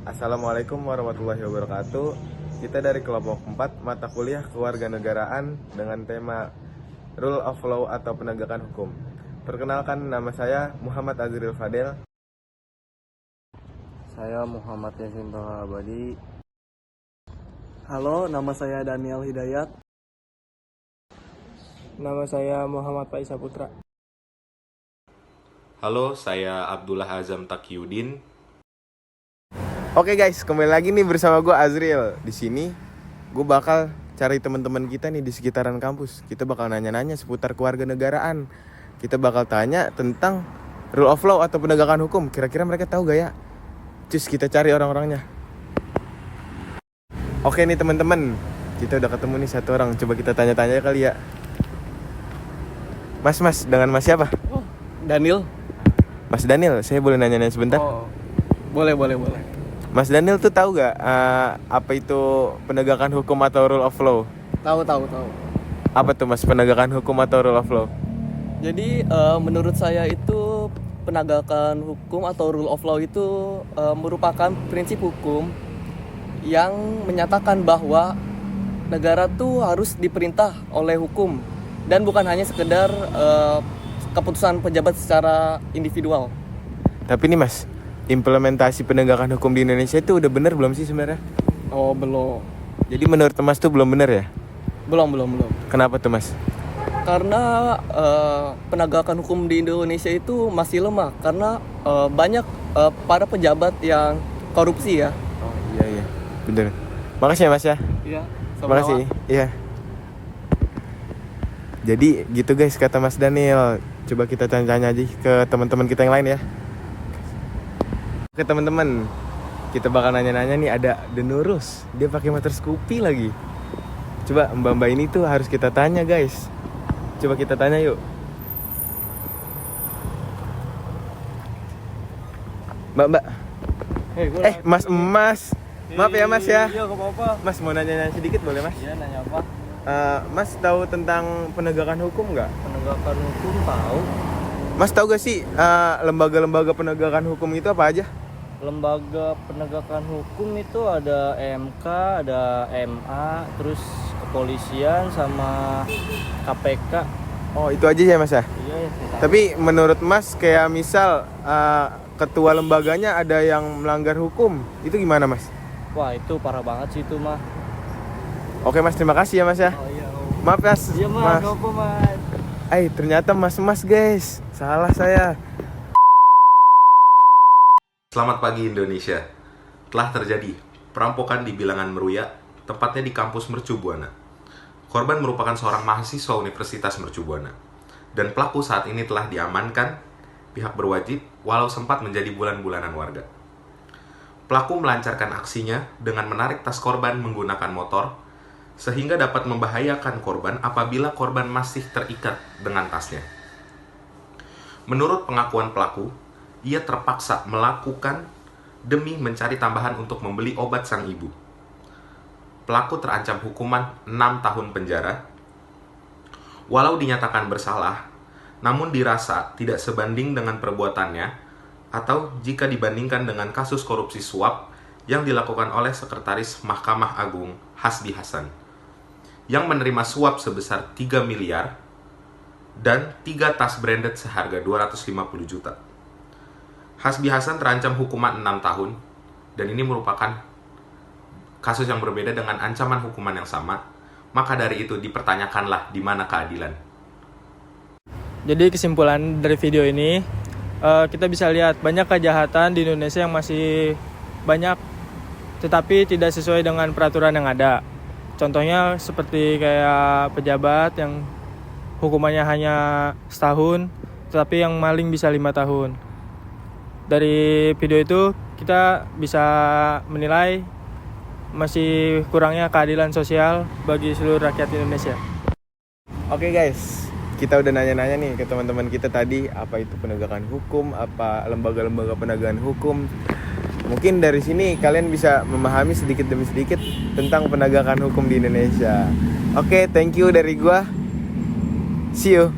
Assalamualaikum warahmatullahi wabarakatuh. Kita dari kelompok 4 mata kuliah kewarganegaraan dengan tema Rule of Law atau penegakan hukum. Perkenalkan, nama saya Muhammad Azril Fadel. Saya Muhammad Yasin Toha Abadi. Halo, nama saya Daniel Hidayat. Nama saya Muhammad Faisal Putra. Halo, saya Abdullah Azam Takyudin. Oke guys, kembali lagi nih bersama gue Azril. Di sini gue bakal cari teman-teman kita nih di sekitaran kampus. Kita bakal nanya-nanya seputar kewarganegaraan. Kita bakal tanya tentang rule of law atau penegakan hukum. Kira-kira mereka tahu gak ya? Cus, kita cari orang-orangnya. Oke nih teman-teman, kita udah ketemu nih satu orang. Coba kita tanya-tanya kali ya. Mas, dengan mas siapa? Daniel. Mas Daniel, saya boleh nanya-nanya sebentar? Boleh. Mas Daniel tuh tahu gak apa itu penegakan hukum atau rule of law? Tahu. Apa tuh mas penegakan hukum atau rule of law? Jadi menurut saya itu penegakan hukum atau rule of law itu merupakan prinsip hukum yang menyatakan bahwa negara tuh harus diperintah oleh hukum dan bukan hanya sekedar keputusan pejabat secara individual. Tapi nih mas, implementasi penegakan hukum di Indonesia itu udah bener belum sih sebenarnya? Oh, belum. Jadi menurut mas tuh belum bener ya? Belum. Kenapa tuh mas? Karena penegakan hukum di Indonesia itu masih lemah karena banyak para pejabat yang korupsi ya. Oh iya, bener. Makasih ya mas ya. Iya. Makasih. Iya. Jadi gitu guys kata Mas Daniel. Coba kita tanya-tanya aja ke teman-teman kita yang lain ya. Oke teman-teman, kita bakal nanya-nanya nih, ada Denurus. Dia pakai motor Scoopy lagi. Coba mbak-mbak ini tuh harus kita tanya guys. Coba kita tanya yuk. Mbak. Mas. Maaf ya mas ya. Iya, gak apa-apa. Mas mau nanya-nanya sedikit boleh mas? Iya, nanya apa? Mas tahu tentang penegakan hukum nggak? Penegakan hukum tahu. Mas tahu gak sih lembaga-lembaga penegakan hukum itu apa aja? Lembaga penegakan hukum itu ada MK, ada MA, terus kepolisian sama KPK. Oh itu aja ya mas ya? Iya. Tapi menurut mas kayak misal ketua lembaganya ada yang melanggar hukum, itu gimana mas? Wah, itu parah banget sih itu mah. Oke mas, terima kasih ya mas ya. Oh iya. Maaf mas. Iya mas, apa mas? Ternyata mas guys, salah saya. Selamat pagi Indonesia. Telah terjadi perampokan di Bilangan Meruya, tepatnya di kampus Mercu Buana. Korban merupakan seorang mahasiswa Universitas Mercu Buana. Dan pelaku saat ini telah diamankan pihak berwajib walau sempat menjadi bulan-bulanan warga. Pelaku melancarkan aksinya dengan menarik tas korban menggunakan motor sehingga dapat membahayakan korban apabila korban masih terikat dengan tasnya. Menurut pengakuan pelaku, ia terpaksa melakukan demi mencari tambahan untuk membeli obat sang ibu. Pelaku terancam hukuman 6 tahun penjara. Walau dinyatakan bersalah, namun dirasa tidak sebanding dengan perbuatannya atau jika dibandingkan dengan kasus korupsi suap yang dilakukan oleh Sekretaris Mahkamah Agung Hasbi Hasan yang menerima suap sebesar 3 miliar dan 3 tas branded seharga 250 juta. Hasbi Hasan terancam hukuman 6 tahun dan ini merupakan kasus yang berbeda dengan ancaman hukuman yang sama. Maka dari itu dipertanyakanlah di mana keadilan. Jadi kesimpulan dari video ini, kita bisa lihat banyak kejahatan di Indonesia yang masih banyak tetapi tidak sesuai dengan peraturan yang ada. Contohnya seperti kayak pejabat yang hukumannya hanya setahun tetapi yang maling bisa 5 tahun. Dari video itu kita bisa menilai masih kurangnya keadilan sosial bagi seluruh rakyat Indonesia. Oke guys, kita udah nanya-nanya nih ke teman-teman kita tadi apa itu penegakan hukum, apa lembaga-lembaga penegakan hukum. Mungkin dari sini kalian bisa memahami sedikit demi sedikit tentang penegakan hukum di Indonesia. Oke, thank you dari gua. See you.